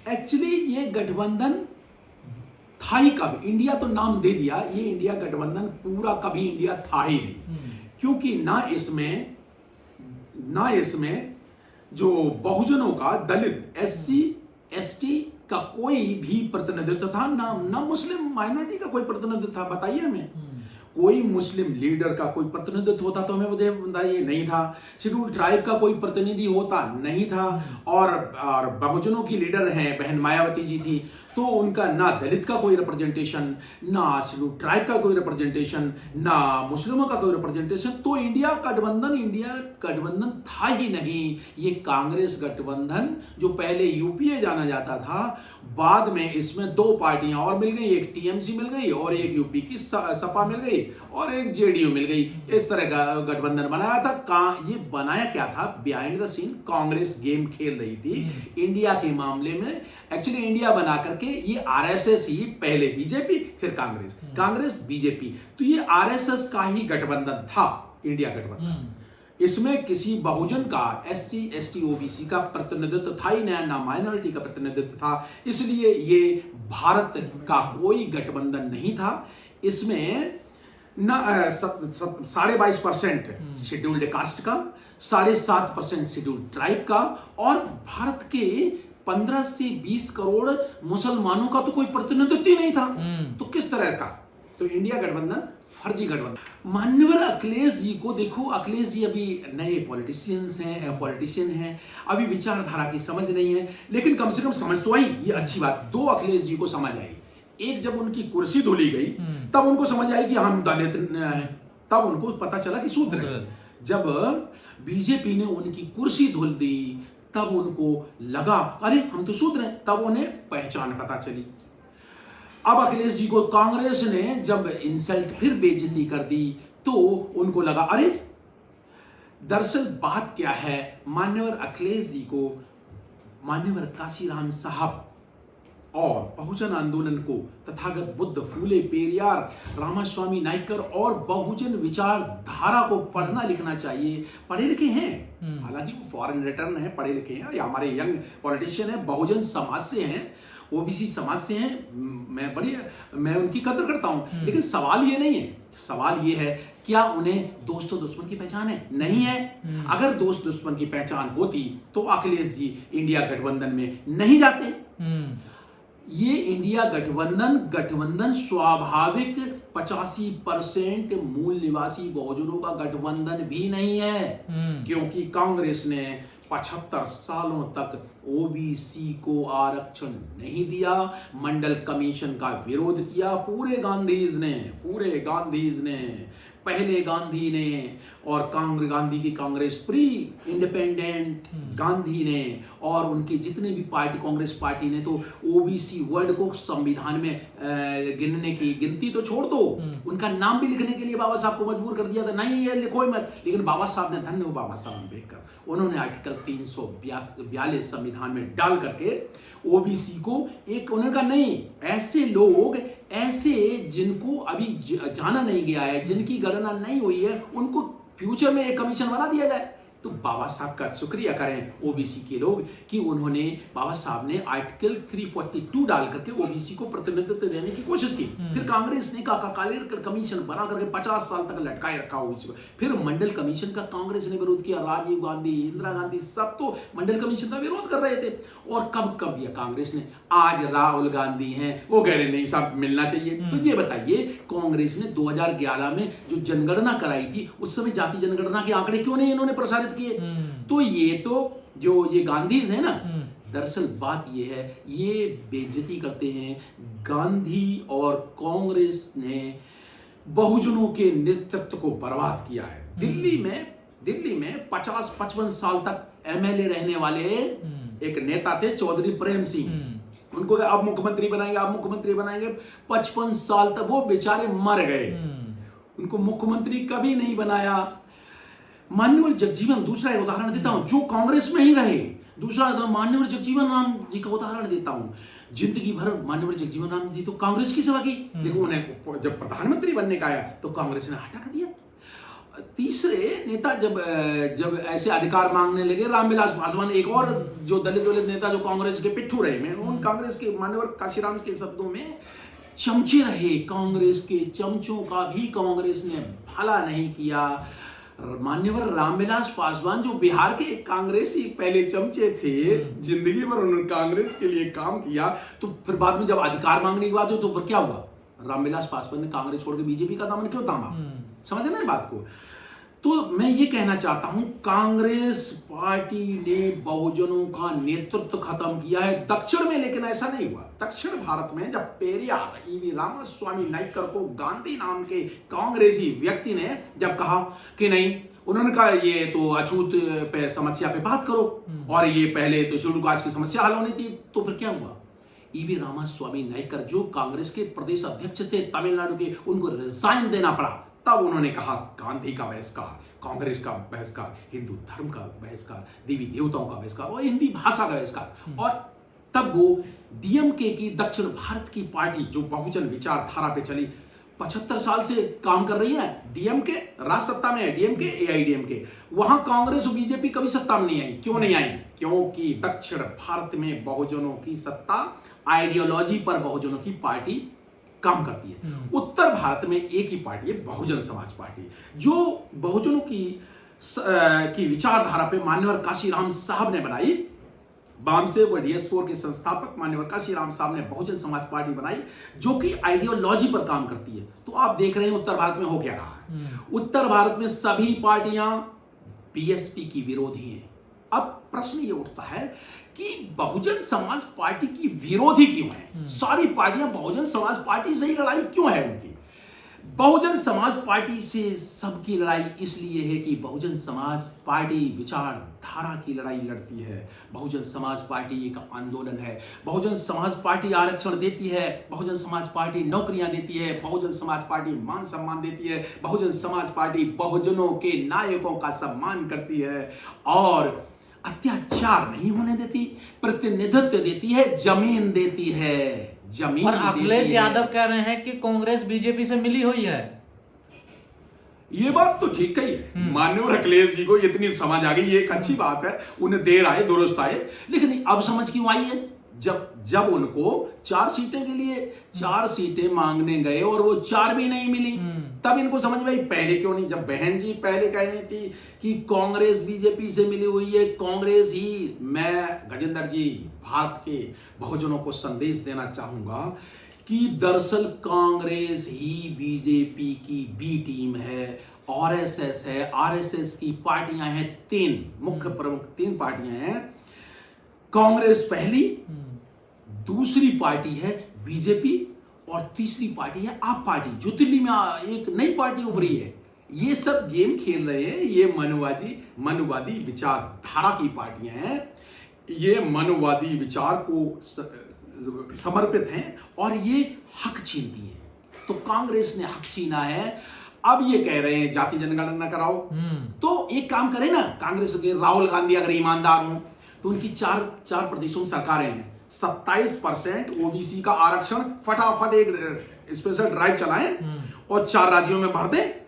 Actually ये गठबंधन था ही कब, इंडिया तो नाम दे दिया, ये इंडिया गठबंधन पूरा कभी इंडिया था ही नहीं। क्योंकि ना इसमें जो बहुजनों का, दलित, एससी एसटी का कोई भी प्रतिनिधित्व था, ना मुस्लिम माइनॉरिटी का कोई प्रतिनिधित्व था। बताइए हमें, कोई मुस्लिम लीडर का कोई प्रतिनिधित्व होता तो हमें मुझे बताइए, नहीं था। शेड्यूल ट्राइब का कोई प्रतिनिधि होता, नहीं था। और बहुजनों की लीडर हैं बहन मायावती जी थी, तो उनका ना दलित का कोई रिप्रेजेंटेशन, ना शेड्यूल ट्राइब का कोई रिप्रेजेंटेशन, ना मुस्लिमों का कोई रिप्रेजेंटेशन। तो इंडिया गठबंधन था ही नहीं। ये कांग्रेस गठबंधन, जो पहले यूपीए जाना जाता था, बाद में इसमें दो पार्टियां और मिल गई, एक टीएमसी मिल गई और एक यूपी की सपा मिल गई और एक जेडीयू मिल गई। इस तरह का गठबंधन बनाया था। ये बनाया क्या था? Behind the scene Congress game खेल रही थी इंडिया के मामले में। एक्चुअली इंडिया बना करके ये आरएसएस ही, पहले बीजेपी फिर कांग्रेस बीजेपी, तो ये आरएसएस का ही गठबंधन था, इंडिया गठबंधन। इसमें किसी बहुजन का, एससी एसटी ओबीसी का प्रतिनिधित्व था ही नहीं, ना माइनॉरिटी का प्रतिनिधित्व था। इसलिए ये भारत का कोई गठबंधन नहीं था। इसमें ना 22.5% शेड्यूल्ड कास्ट का, 7.5% शेड्यूल्ड ट्राइब का, और भारत के 15 से 20 करोड़ मुसलमानों का तो कोई प्रतिनिधित्व ही नहीं था। तो किस तरह का? तो इंडिया गठबंधन फर्जी गठबंधन। मान्यवर अखिलेश जी को देखो, अखिलेश जी अभी नए पॉलिटिशियन हैं, अभी विचारधारा की समझ नहीं है, लेकिन कम से कम समझ तो आई। ये अच्छी बात, दो अखिलेश जी को समझ आई। एक, जब उनकी कुर्सी धुली गई तब उनको समझ आई कि हम दलित हैं, तब उनको पता चला कि शूद्र हैं। जब बीजेपी ने उनकी कुर्सी धुल दी तब उनको लगा अरे हम तो शूद्र हैं, तब उन्हें पहचान पता चली। अब अखिलेश जी को कांग्रेस ने जब इंसल्ट, फिर बेइज्जती कर दी, तो उनको लगा अरे दरअसल बात क्या है। मान्यवर अखिलेश जी को, मान्यवर काशीराम साहब और बहुजन आंदोलन को, तथागत बुद्ध, फूले पेरियार, रामास्वामी नायकर और बहुजन विचारधारा को पढ़ना लिखना चाहिए। पढ़े लिखे हैं, हालांकि वो फॉरेन रिटर्न है, पढ़े लिखे हैं, या हमारे यंग पॉलिटिशियन है, बहुजन समाज से हैं, ओबीसी समाज से हैं। मैं उनकी कदर करता हूं, लेकिन सवाल ये नहीं है। सवाल ये है, क्या उन्हें दोस्त और दुश्मन की पहचान है? नहीं है। अगर दोस्त दुश्मन की पहचान होती तो अखिलेश जी इंडिया गठबंधन में नहीं जाते। ये इंडिया गठबंधन स्वाभाविक 85% मूल निवासी बहुजनों का गठबंधन भी नहीं है, क्योंकि कांग्रेस ने 75 सालों तक ओबीसी को आरक्षण नहीं दिया, मंडल कमीशन का विरोध किया। पूरे गांधीज ने, पहले गांधी ने और गांधी की कांग्रेस, प्री इंडिपेंडेंट गांधी ने, और उनके जितने भी कांग्रेस पार्टी ने, तो ओबीसी वर्ड को संविधान में गिनती तो छोड़ दो, उनका नाम भी लिखने के लिए बाबा साहब को मजबूर कर दिया था, नहीं ये लिखो मत। लेकिन बाबा साहब ने, धन्य हो बाबा साहब अम्बेडकर, उन्होंने आर्टिकल 342 संविधान में डाल करके ओबीसी को एक, उन्होंने कहा नहीं, ऐसे लोग, ऐसे जिनको अभी जाना नहीं गया है, जिनकी गणना नहीं हुई है, उनको फ्यूचर में एक कमीशन बना दिया जाए। तो बाबा साहब का शुक्रिया करें ओबीसी के लोग कि उन्होंने, बाबा साहब ने आर्टिकल 342 डाल करके ओबीसी को प्रतिनिधित्व देने की कोशिश की। फिर कांग्रेस ने कालेर कमीशन बना करके 50 साल तक लटकाए रखा ओबीसी को। फिर मंडल कमीशन का कांग्रेस ने विरोध किया, राजीव गांधी, इंदिरा गांधी, सब तो मंडल कमीशन का विरोध कर रहे थे। और कब दिया कांग्रेस ने? आज राहुल गांधी हैं, वो कह रहे नहीं साहब मिलना चाहिए। तो ये बताइए, कांग्रेस ने 2011 में जो जनगणना कराई थी, उस समय जाति जनगणना के आंकड़े क्यों नहीं इन्होंने प्रसारित किए? तो ये गांधीज है ना, दरअसल बात ये है, ये बेइज्जती करते हैं। गांधी और कांग्रेस ने बहुजनों के नेतृत्व को बर्बाद किया है। दिल्ली में 50-55 साल तक एमएलए रहने वाले एक नेता थे, चौधरी प्रेम सिंह। उनको अब मुख्यमंत्री बनाएंगे, 55 साल तक वो बेचारे मर गए, उनको मुख्यमंत्री कभी नहीं बनाया। मान्यवर जगजीवन, दूसरा एक उदाहरण देता हूं, जो कांग्रेस में ही रहे, दूसरा मान्यवर जगजीवन राम जी का उदाहरण देता हूं। जिंदगी भर मान्यवर जगजीवन राम जी तो कांग्रेस की सेवा की, लेकिन उन्हें जब प्रधानमंत्री बनने का आया तो कांग्रेस ने हटा कर दिया। तीसरे नेता जब जब ऐसे अधिकार मांगने लगे, रामविलास पासवान एक और जो दलित नेता जो कांग्रेस के पिट्ठू रहे में, उन कांग्रेस के मान्यवर काशीराम के शब्दों में चमचे रहे, कांग्रेस के चमचों का भी कांग्रेस ने भला नहीं किया। मान्यवर रामविलास पासवान जो बिहार के कांग्रेसी पहले चमचे थे, जिंदगी भर उन्होंने कांग्रेस के लिए काम किया, तो फिर बाद में जब अधिकार मांगने की बात हुई तो फिर क्या हुआ? रामविलास पासवान ने कांग्रेस छोड़ के बीजेपी का दामन क्यों थामा? समझ ना बात को? तो मैं ये कहना चाहता हूं, कांग्रेस पार्टी ने बहुजनों का नेतृत्व खत्म किया है दक्षिण में, लेकिन ऐसा नहीं हुआ। दक्षिण भारत में जब पेरियार ईवी रामास्वामी नायकर को गांधी नाम के कांग्रेसी व्यक्ति ने जब कहा कि नहीं, उन्होंने कहा ये तो अछूत पे समस्या पे बात करो और ये पहले तो शेड्यूल कास्ट की समस्या हल होनी थी, तो फिर क्या हुआ? ईवी रामास्वामी नायकर जो कांग्रेस के प्रदेश अध्यक्ष थे तमिलनाडु के, उनको रिजाइन देना पड़ा। तब उन्होंने कहा गांधी का बहिष्कार, कांग्रेस का बहिष्कार, हिंदू धर्म का बहिष्कार, देवी देवताओं का बहिष्कार और हिंदी भाषा का बहिष्कार। और तब वो डीएमके की दक्षिण भारत की पार्टी जो बहुजन विचारधारा पे चली, 75 साल से काम कर रही है डीएमके, राज सत्ता में है डीएमके, एआईडीएमके, वहां कांग्रेस और बीजेपी कभी सत्ता में नहीं आई। क्यों नहीं आई? क्योंकि दक्षिण भारत में बहुजनों की सत्ता, आइडियोलॉजी पर बहुजनों की पार्टी काम करती है। उत्तर भारत में एक ही पार्टी है, बहुजन समाज पार्टी, जो बहुजनों की विचारधारा पे मान्यवर काशीराम साहब ने बनाई। बामसेव व डीएस4 के संस्थापक मान्यवर काशीराम साहब ने बहुजन समाज पार्टी बनाई, जो कि आइडियोलॉजी पर काम करती है। तो आप देख रहे हैं उत्तर भारत में हो क्या रहा है। उत्तर भारत में सभी पार्टियां बीएसपी की विरोधी हैं। अब प्रश्न ये उठता है कि बहुजन समाज पार्टी की विरोधी क्यों है? सारी पार्टियां बहुजन समाज पार्टी से ही लड़ाई क्यों है उनकी? बहुजन समाज पार्टी से सबकी लड़ाई इसलिए है कि बहुजन समाज पार्टी विचारधारा की लड़ाई लड़ती है। बहुजन समाज पार्टी एक आंदोलन है। बहुजन समाज पार्टी आरक्षण देती है, बहुजन समाज पार्टी नौकरियां देती है, बहुजन समाज पार्टी मान सम्मान देती है, बहुजन समाज पार्टी बहुजनों के नायकों का सम्मान करती है और अत्याचार नहीं होने देती, प्रतिनिधित्व देती है, जमीन देती है, जमीन। और अखिलेश यादव कह रहे हैं कि कांग्रेस बीजेपी से मिली हुई है। ये बात तो ठीक ही है। मान्यवर अखिलेश जी को इतनी समझ आ गई, ये एक अच्छी बात है, उन्हें देर आए दुरुस्त आए। लेकिन अब समझ क्यों आई है? जब उनको 4 सीटें के लिए 4 सीटें मांगने गए और वो 4 भी नहीं मिली, तब इनको समझ में आई पहले क्यों नहीं। जब बहन जी पहले कह रही थी कि कांग्रेस बीजेपी से मिली हुई है, कांग्रेस ही, मैं गजेंद्र जी भारत के बहुजनों को संदेश देना चाहूंगा कि दरअसल कांग्रेस ही बीजेपी की बी टीम है, आरएसएस है, आरएसएस की पार्टियां हैं 3 मुख्य प्रमुख 3 पार्टियां हैं। कांग्रेस पहली, दूसरी पार्टी है बीजेपी और तीसरी पार्टी है आप पार्टी, जो दिल्ली में एक नई पार्टी उभरी है। ये सब गेम खेल रहे हैं, ये मनुवादी विचारधारा की पार्टियां हैं, ये मनुवादी विचार को समर्पित हैं और ये हक छीनती हैं। तो कांग्रेस ने हक छीना है। अब ये कह रहे हैं जाति जनगणना कराओ, तो एक काम करें ना, कांग्रेस के राहुल गांधी अगर ईमानदार हों तो उनकी 4 प्रदेशों में सरकारें हैं, 27% ओबीसी का आरक्षण फटाफट एक स्पेशल ड्राइव चलाएं और 4 राज्यों में भर दें